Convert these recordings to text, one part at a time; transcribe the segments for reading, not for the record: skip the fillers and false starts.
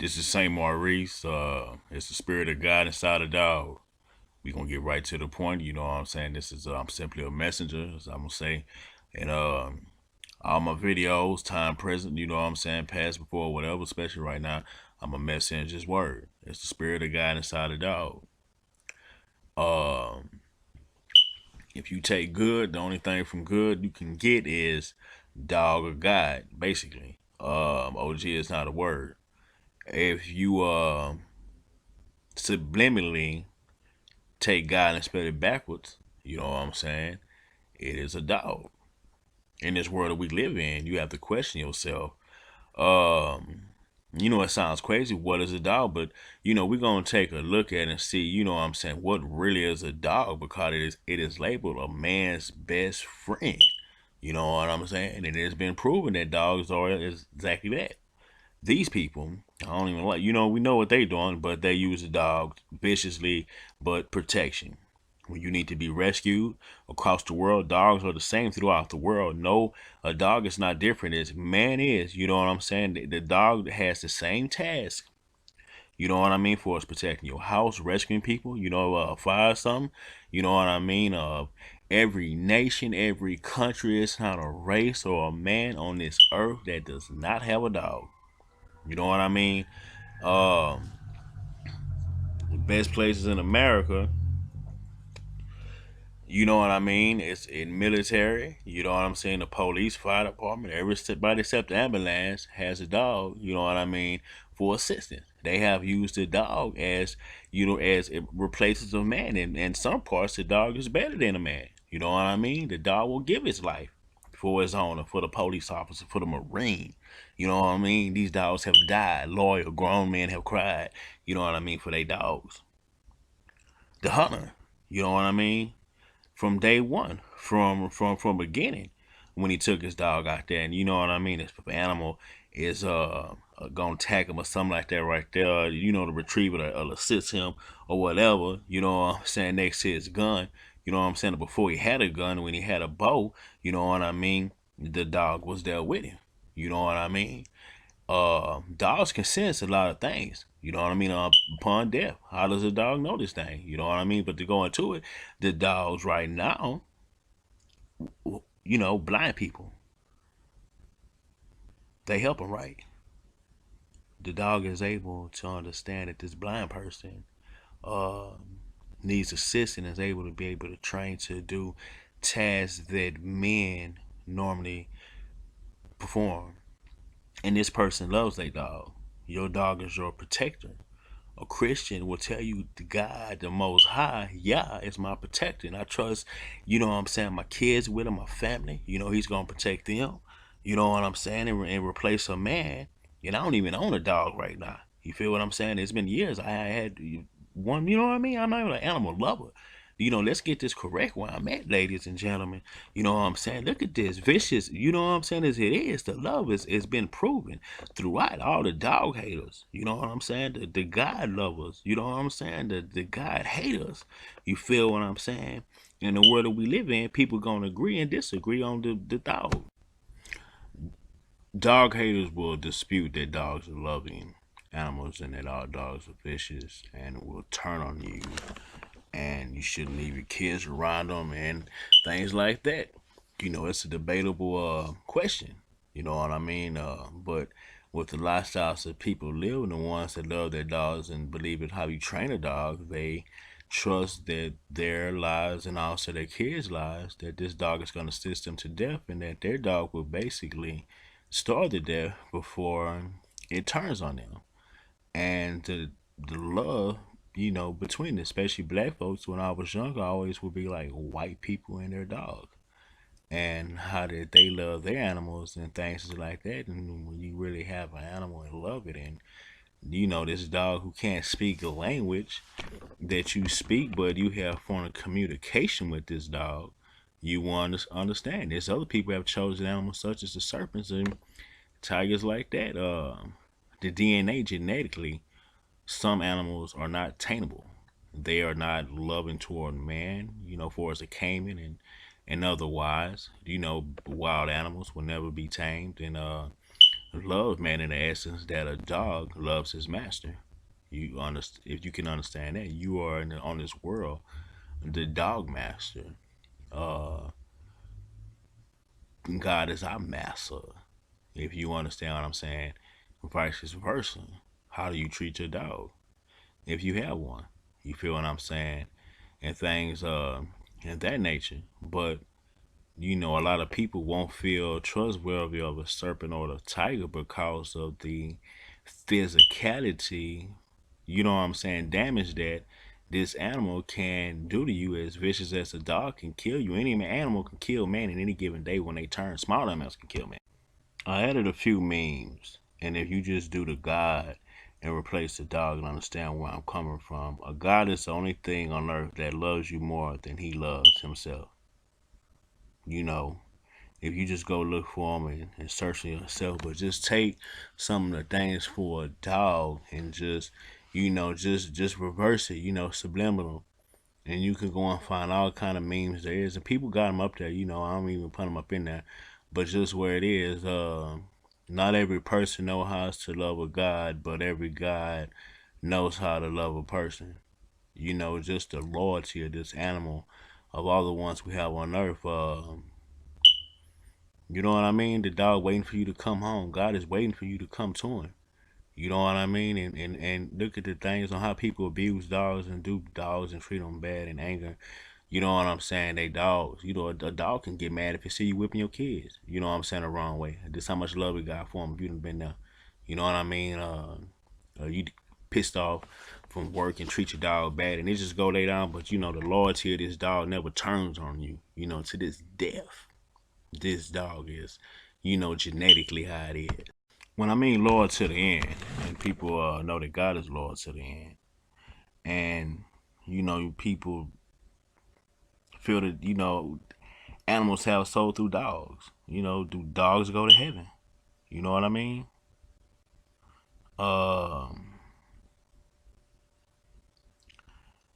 This is Saint Maurice. It's the spirit of God inside a dog. We gonna get right to the point. You know what I'm saying? This is I'm simply a messenger, as I'm gonna say. And all my videos, time present, you know what I'm saying, past, before, whatever, especially right now, I'm a messenger's word. It's the spirit of God inside a dog. Um, if you take good, the only thing from good you can get is dog or God, basically. OG is not a word. If you subliminally take God and spell it backwards, you know what I'm saying? It is a dog. In this world that we live in, you have to question yourself. Um, it sounds crazy. What is a dog? But we're gonna take a look at it and see. You know what I'm saying? What really is a dog? Because it is labeled a man's best friend. You know what I'm saying? And it has been proven that dogs are exactly that. These people, I don't even like. We know what they're doing, but they use the dog viciously, but protection. When you need to be rescued across the world, dogs are the same throughout the world. No, a dog is not different as man is. You know what I'm saying? The dog has the same task. You know what I mean? For us protecting your house, rescuing people. Fire something. You know what I mean? Every nation, every country is not a race or a man on this earth that does not have a dog. You know what I mean? Um, the best places in America, you know what I mean? It's in military. You know what I'm saying? The police, fire department, everybody except the ambulance has a dog. You know what I mean? For assistance, they have used the dog as as it replaces a man. And in some parts, the dog is better than a man. You know what I mean? The dog will give his life for his owner, for the police officer, for the marine. You know what I mean? These dogs have died. Loyal grown men have cried. You know what I mean, for their dogs. The hunter. You know what I mean? From day one, from beginning, when he took his dog out there, and you know what I mean. If an animal is gonna attack him or something like that, right there, the retriever will assist him or whatever. You know what I'm saying, next to his gun. You know what I'm saying. Before he had a gun, when he had a bow, you know what I mean. The dog was there with him. You know what I mean. Dogs can sense a lot of things. You know what I mean? Upon death, how does a dog know this thing? You know what I mean? But to go into it, the dogs right now, blind people, they help them right. The dog is able to understand that this blind person uh, needs assistance and is able to be able to train to do tasks that men normally perform. And this person loves their dog. Your dog is your protector. A Christian will tell you the God, the Most High, yeah, is my protector. And I trust, my kids with him, my family. He's going to protect them. You know what I'm saying? And replace a man. And I don't even own a dog right now. You feel what I'm saying? It's been years. I had one, you know what I mean? I'm not even an animal lover. Let's get this correct where I'm at, ladies and gentlemen. You know what I'm saying? Look at this. Vicious, you know what I'm saying, as it is. The love is been proven throughout. All the dog haters, you know what I'm saying? The God lovers, you know what I'm saying? The God haters. You feel what I'm saying? In the world that we live in, people gonna agree and disagree on the dog. Dog haters will dispute that dogs are loving animals and that all dogs are vicious and will turn on you and you shouldn't leave your kids around them and things like that. It's a debatable question. You know what I mean? But with the lifestyles that people live, and the ones that love their dogs and believe in how you train a dog, they trust that their lives and also their kids' lives, that this dog is going to assist them to death, and that their dog will basically starve to death before it turns on them. And the love, between especially black folks, when I was younger, I always would be like white people and their dog. And how did they love their animals and things like that. And when you really have an animal and love it, and this dog who can't speak a language that you speak, but you have formed a communication with this dog, you want to understand. There's other people have chosen animals such as the serpents and tigers like that. The DNA genetically, some animals are not tameable. They are not loving toward man, for as a caiman and otherwise. Wild animals will never be tamed. And love, man, in the essence that a dog loves his master. You understand? If you can understand that, you are on this world the dog master. Uh, God is our master. If you understand what I'm saying, vice versa. How do you treat your dog if you have one? You feel what I'm saying? And things in that nature. But a lot of people won't feel trustworthy of a serpent or the tiger because of the physicality, what I'm saying, damage that this animal can do to you. As vicious as a dog can kill you. Any animal can kill man in any given day when they turn. Small animals can kill man. I added a few memes, and if you just do the God and replace the dog and understand where I'm coming from, a God is the only thing on earth that loves you more than he loves himself. You know, if you just go look for them and search for yourself, but just take some of the things for a dog and just reverse it, subliminal, and you can go and find all kind of memes there is, and people got them up there. I don't even put them up in there, but just where it is. Not every person knows how to love a God, but every God knows how to love a person. Just the loyalty of this animal, of all the ones we have on earth. You know what I mean? The dog waiting for you to come home. God is waiting for you to come to him. You know what I mean? And look at the things on how people abuse dogs and do dogs and treat them bad and anger. You know what I'm saying? They dogs. A dog can get mad if it see you whipping your kids. You know what I'm saying? The wrong way. Just how much love we got for them if you done been there. You know what I mean? You pissed off from work and treat your dog bad and it just go lay down. But the loyalty of this dog never turns on you. To this death. This dog is, genetically how it is. When I mean loyal to the end, and people know that God is loyal to the end, and people feel that animals have soul through dogs. Do dogs go to heaven? You know what I mean? Um,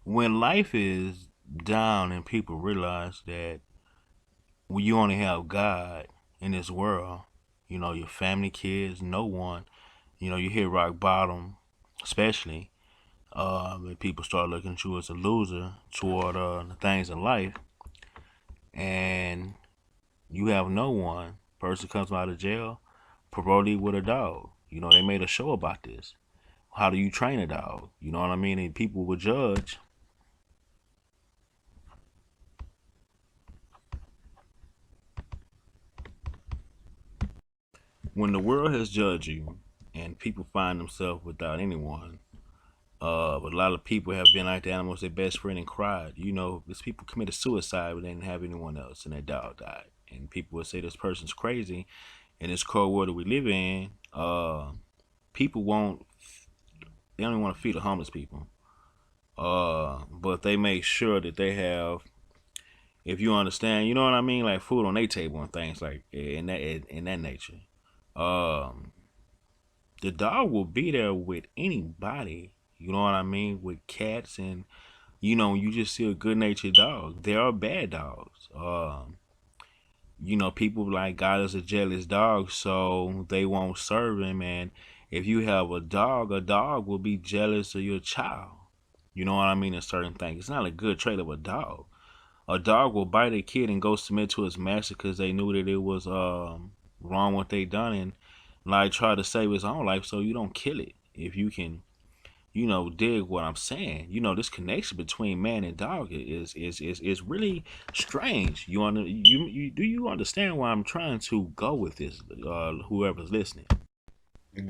when life is down and people realize that when you only have God in this world, your family, kids, no one, you hit rock bottom, especially when people start looking at you as a loser toward the things in life, and you have no one. Person comes out of jail, parolee with a dog. They made a show about this. How do you train a dog? You know what I mean? And people will judge. When the world has judged you and people find themselves without anyone, but a lot of people have been like the animals, their best friend, and cried. These people committed suicide but they didn't have anyone else, and their dog died. And people would say this person's crazy. In this cold world that we live in, people won't. They don't even want to feed the homeless people. But they make sure that they have, if you understand, you know what I mean, like food on their table and things like in that nature. Um, the dog will be there with anybody. You know what I mean, with cats and you just see a good natured dog. There are bad dogs. People like God is a jealous dog, so they won't serve him. And if you have a dog will be jealous of your child. You know what I mean? In certain things, it's not a good trait of a dog. A dog will bite a kid and go submit to his master because they knew that it was wrong what they done and like try to save his own life. So you don't kill it if you can dig what I'm saying. This connection between man and dog is really strange. Do you understand why I'm trying to go with this? Whoever's listening,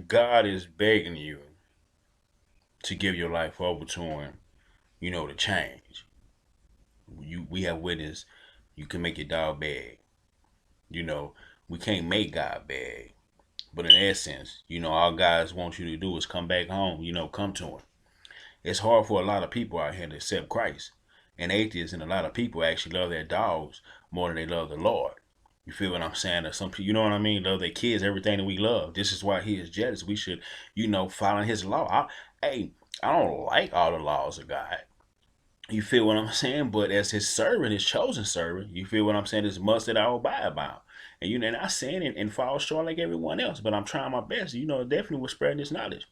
God is begging you to give your life over to Him. To change. We have witnessed. You can make your dog beg. You know, we can't make God beg. But in essence, all guys want you to do is come back home. Come to Him. It's hard for a lot of people out here to accept Christ. And atheists and a lot of people actually love their dogs more than they love the Lord. You feel what I'm saying? That some people, you know what I mean, love their kids, everything that we love. This is why He is jealous. We should, follow His law. I don't like all the laws of God. You feel what I'm saying? But as His servant, His chosen servant, you feel what I'm saying? It's must that I will abide by. And you know, and I sin and fall short like everyone else, but I'm trying my best. You know, definitely with spreading this knowledge.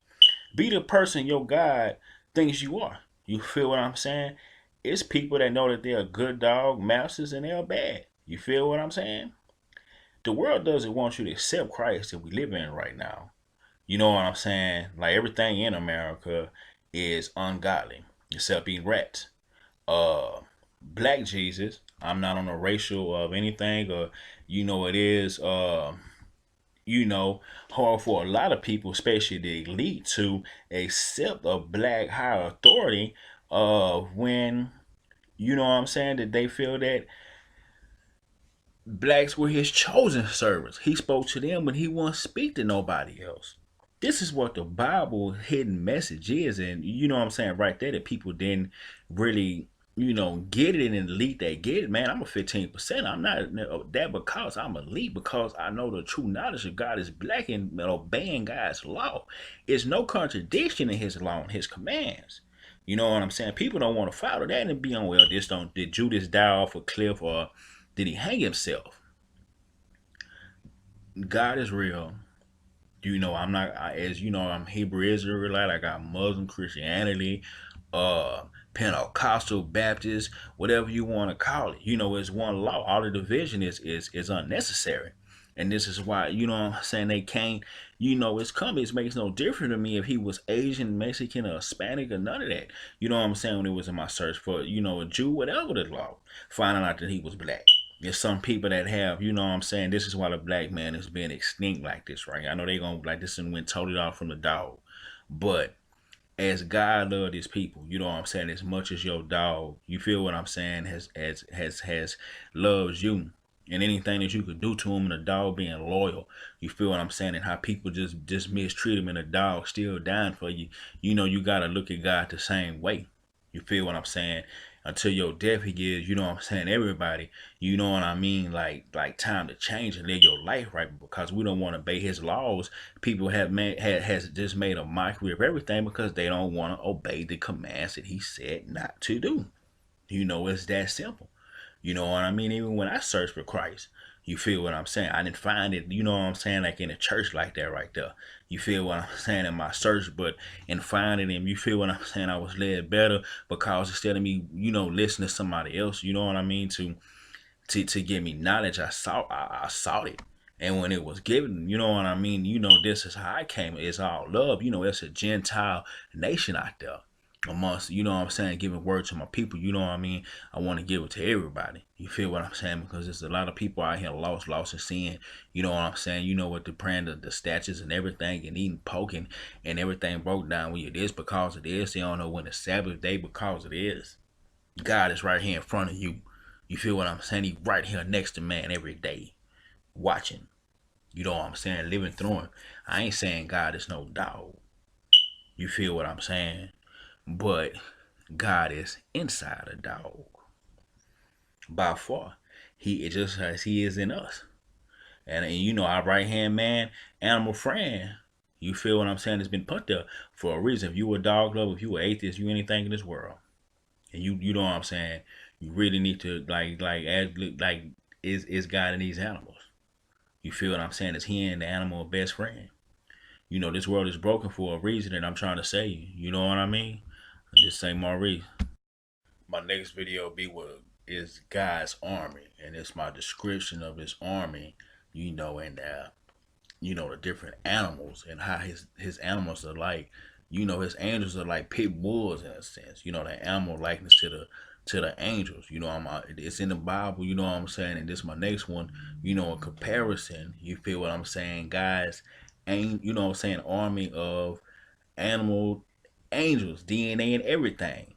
Be the person your God thinks you are. You feel what I'm saying? It's people that know that they're a good dog, masters, and they're bad. You feel what I'm saying? The world doesn't want you to accept Christ that we live in right now. You know what I'm saying? Like everything in America is ungodly, except eating rats. Black Jesus, I'm not on a racial of anything, or you know it is. You know, hard for a lot of people, especially the elite, to accept a black higher authority when you know what I'm saying that they feel that blacks were his chosen servants. He spoke to them, but he won't speak to nobody else. This is what the Bible hidden message is, and you know what I'm saying right there that people didn't really, you know, get it and elite they get it. Man, I'm a 15%. I'm not that because I'm elite, because I know the true knowledge of God is black and obeying God's law. It's no contradiction in His law and His commands. You know what I'm saying? People don't want to follow that and be on, well, this don't, did Judas die off a cliff or did he hang himself? God is real. You know, I'm not, as you know, I'm Hebrew Israelite. I got Muslim Christianity, uh, Pentecostal, Baptist, whatever you want to call it. You know, it's one law. All the division is unnecessary. And this is why, you know what I'm saying, they can't, you know, it's coming. It makes no difference to me if he was Asian, Mexican, or Hispanic, or none of that. You know what I'm saying, when it was in my search for, you know, a Jew, whatever the law, finding out that he was black. There's some people that have, you know what I'm saying, this is why the black man is being extinct like this, right? I know they gonna like this and went totally off from the dog. But as God loved his people, you know what I'm saying, as much as your dog, you feel what I'm saying, has loves you. And anything that you could do to him, and the dog being loyal, you feel what I'm saying, and how people just mistreat him, and the dog still dying for you. You know, you gotta look at God the same way. You feel what I'm saying? Until your death, he gives, you know what I'm saying, everybody, you know what I mean, like time to change and live your life right, because we don't want to obey his laws. People have made has just made a mockery of everything because they don't want to obey the commands that he said not to do. You know, it's that simple. You know what I mean? Even when I searched for Christ, you feel what I'm saying? I didn't find it, you know what I'm saying, like in a church like that right there. You feel what I'm saying, in my search, but in finding him, you feel what I'm saying, I was led better because instead of me, you know, listening to somebody else, you know what I mean, to give me knowledge, I sought it. And when it was given, you know what I mean, you know, this is how I came. It's all love. You know, it's a Gentile nation out there amongst, you know what I'm saying, giving word to my people, you know what I mean. I want to give it to everybody. You feel what I'm saying? Because there's a lot of people out here lost in sin. You know what I'm saying? You know what, the praying the statues and everything, and eating poking and everything broke down with it is because it is. They don't know when the Sabbath day because it is. God is right here in front of you. You feel what I'm saying? He right here next to man every day, watching. You know what I'm saying? Living through him. I ain't saying God is no dog. You feel what I'm saying? But God is inside a dog by far. He is just as he is in us. And you know, our right hand man, animal friend, you feel what I'm saying, has been put there for a reason. If you a dog lover, if you an atheist, you anything in this world, and you know what I'm saying, you really need to like is God in these animals. You feel what I'm saying? Is he and the animal a best friend? You know, this world is broken for a reason, and I'm trying to say, you know what I mean? Just say Maurice. My next video be what is God's army, and it's my description of his army. You know, and you know, the different animals and how his animals are like. You know, his angels are like pit bulls in a sense. You know, the animal likeness to the angels. You know, it's in the Bible. You know what I'm saying. And this my next one. You know, a comparison. You feel what I'm saying, guys? And you know what I'm saying, army of animal angels, DNA and everything.